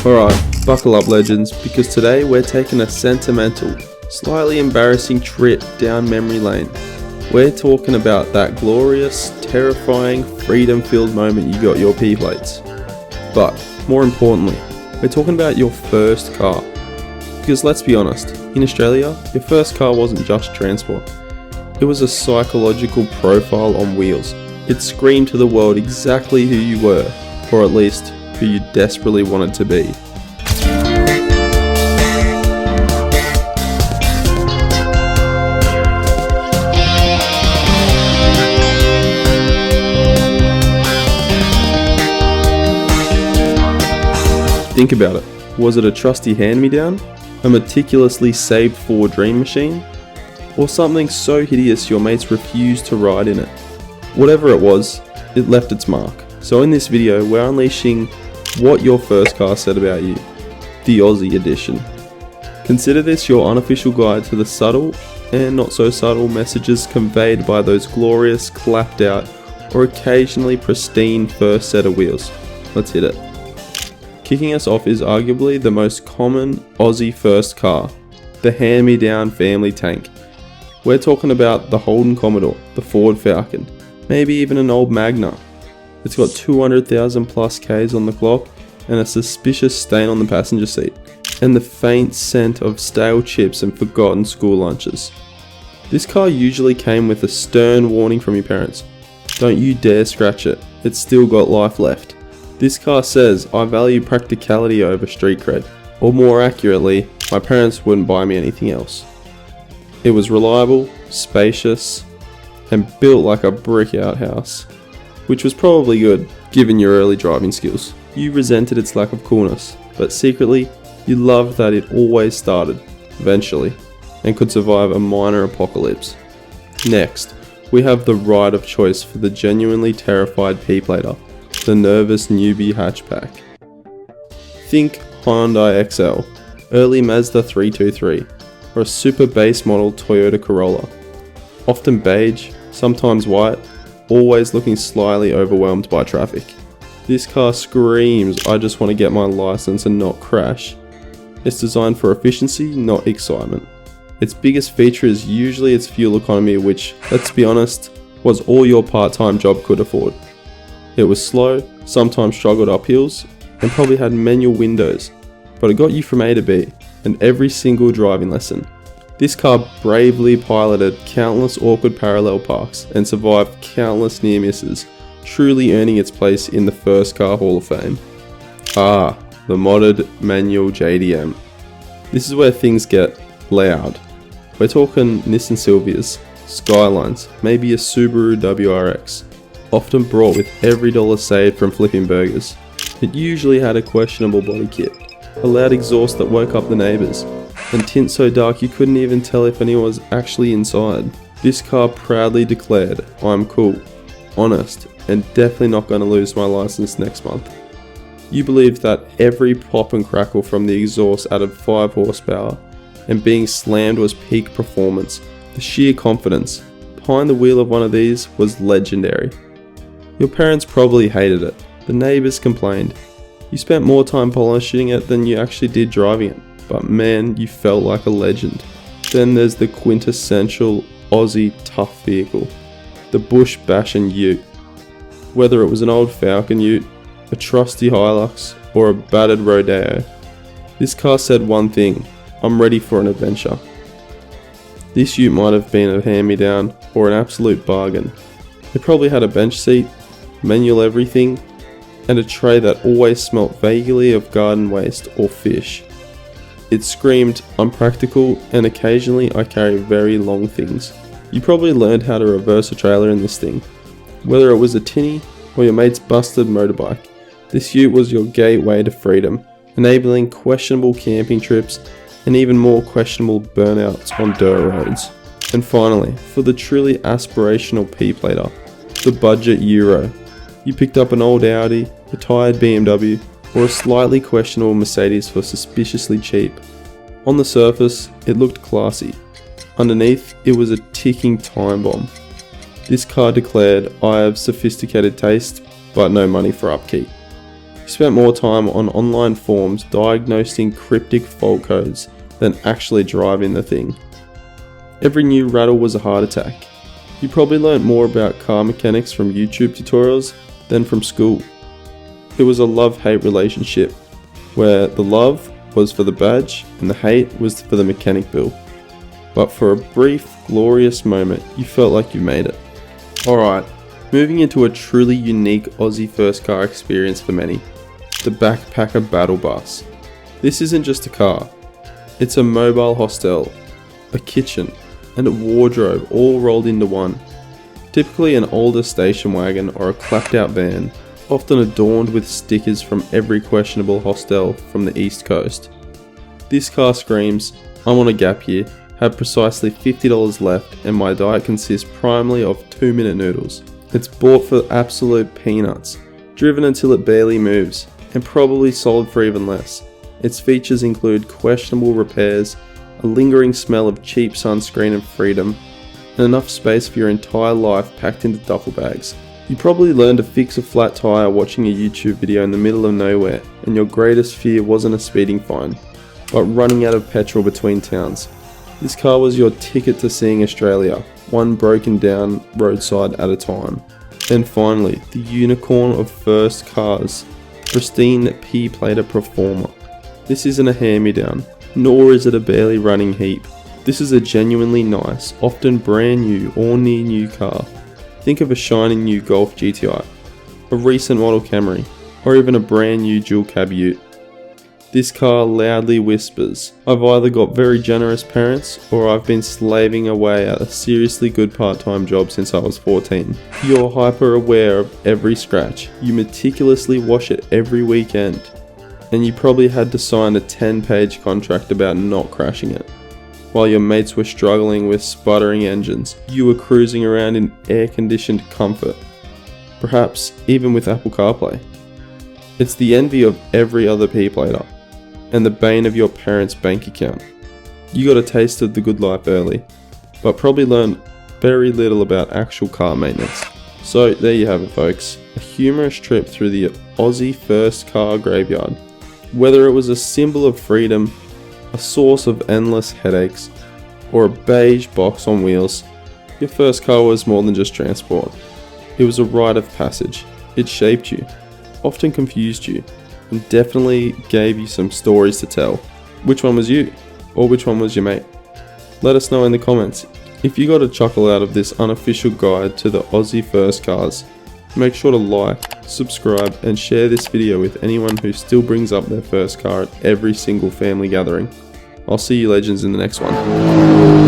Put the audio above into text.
Alright, buckle up legends, because today we're taking a sentimental, slightly embarrassing trip down memory lane. We're talking about that glorious, terrifying, freedom-filled moment you got your P plates. But, more importantly, we're talking about your first car. Because let's be honest, in Australia, your first car wasn't just transport. It was a psychological profile on wheels. It screamed to the world exactly who you were, or at least who you desperately wanted to be. Think about it. Was it a trusty hand-me-down? A meticulously saved for dream machine? Or something so hideous your mates refused to ride in it? Whatever it was, it left its mark. So in this video, we're unleashing what your first car said about you. The Aussie edition. Consider this your unofficial guide to the subtle and not so subtle messages conveyed by those glorious, clapped out, or occasionally pristine first set of wheels. Let's hit it. Kicking us off is arguably the most common Aussie first car, the hand-me-down family tank. We're talking about the Holden Commodore, the Ford Falcon, maybe even an old Magna. It's got 200,000 plus Ks on the clock and a suspicious stain on the passenger seat, and the faint scent of stale chips and forgotten school lunches. This car usually came with a stern warning from your parents. Don't you dare scratch it, it's still got life left. This car says, I value practicality over street cred, or more accurately, my parents wouldn't buy me anything else. It was reliable, spacious, and built like a brick outhouse, which was probably good, given your early driving skills. You resented its lack of coolness, but secretly, you loved that it always started, eventually, and could survive a minor apocalypse. Next, we have the ride of choice for the genuinely terrified P-plater. The nervous newbie hatchback. Think Hyundai XL, early Mazda 323, or a super base model Toyota Corolla. Often beige, sometimes white, always looking slightly overwhelmed by traffic. This car screams, I just want to get my license and not crash. It's designed for efficiency, not excitement. Its biggest feature is usually its fuel economy, which, let's be honest, was all your part-time job could afford. It was slow, sometimes struggled up hills, and probably had manual windows, but it got you from A to B, and every single driving lesson. This car bravely piloted countless awkward parallel parks and survived countless near misses, truly earning its place in the First Car Hall of Fame. Ah, the modded manual JDM. This is where things get loud. We're talking Nissan Silvias, Skylines, maybe a Subaru WRX. Often brought with every dollar saved from flipping burgers. It usually had a questionable body kit, a loud exhaust that woke up the neighbours, and tint so dark you couldn't even tell if anyone was actually inside. This car proudly declared, I'm cool, honest, and definitely not going to lose my license next month. You believed that every pop and crackle from the exhaust added 5 horsepower, and being slammed was peak performance. The sheer confidence behind the wheel of one of these was legendary. Your parents probably hated it, the neighbours complained. You spent more time polishing it than you actually did driving it, but man, you felt like a legend. Then there's the quintessential Aussie tough vehicle, the bush bashing ute. Whether it was an old Falcon ute, a trusty Hilux, or a battered Rodeo, this car said one thing, I'm ready for an adventure. This ute might have been a hand-me-down or an absolute bargain. It probably had a bench seat, manual everything, and a tray that always smelt vaguely of garden waste or fish. It screamed, I'm practical, and occasionally I carry very long things. You probably learned how to reverse a trailer in this thing. Whether it was a tinny or your mate's busted motorbike, this ute was your gateway to freedom, enabling questionable camping trips and even more questionable burnouts on dirt roads. And finally, for the truly aspirational P-plater, the budget Euro. You picked up an old Audi, a tired BMW, or a slightly questionable Mercedes for suspiciously cheap. On the surface, it looked classy. Underneath, it was a ticking time bomb. This car declared, I have sophisticated taste, but no money for upkeep. You spent more time on online forums diagnosing cryptic fault codes than actually driving the thing. Every new rattle was a heart attack. You probably learnt more about car mechanics from YouTube tutorials than from school. It was a love-hate relationship, where the love was for the badge and the hate was for the mechanic bill. But for a brief, glorious moment, you felt like you made it. Alright, moving into a truly unique Aussie first car experience for many, the Backpacker Battle Bus. This isn't just a car, it's a mobile hostel, a kitchen, and a wardrobe all rolled into one. Typically an older station wagon or a clapped out van, often adorned with stickers from every questionable hostel from the East Coast. This car screams, I'm on a gap year, have precisely $50 left, and my diet consists primarily of 2-minute noodles. It's bought for absolute peanuts, driven until it barely moves, and probably sold for even less. Its features include questionable repairs, a lingering smell of cheap sunscreen and freedom, and enough space for your entire life packed into duffel bags. You probably learned to fix a flat tire watching a YouTube video in the middle of nowhere, and your greatest fear wasn't a speeding fine, but running out of petrol between towns. This car was your ticket to seeing Australia, one broken down roadside at a time. And finally, the unicorn of first cars, pristine P-Plater Performer. This isn't a hand-me-down, nor is it a barely running heap. This is a genuinely nice, often brand new or near new car. Think of a shiny new Golf GTI, a recent model Camry, or even a brand new dual cab ute. This car loudly whispers, I've either got very generous parents or I've been slaving away at a seriously good part-time job since I was 14. You're hyper aware of every scratch, you meticulously wash it every weekend, and you probably had to sign a 10-page contract about not crashing it. While your mates were struggling with sputtering engines, you were cruising around in air-conditioned comfort, perhaps even with Apple CarPlay. It's the envy of every other P-Plater, and the bane of your parents' bank account. You got a taste of the good life early, but probably learned very little about actual car maintenance. So there you have it folks, a humorous trip through the Aussie first car graveyard. Whether it was a symbol of freedom, a source of endless headaches, or a beige box on wheels, your first car was more than just transport. It was a rite of passage. It shaped you, often confused you, and definitely gave you some stories to tell. Which one was you? Or which one was your mate? Let us know in the comments. If you got a chuckle out of this unofficial guide to the Aussie first cars, make sure to like, subscribe, and share this video with anyone who still brings up their first car at every single family gathering. I'll see you legends in the next one.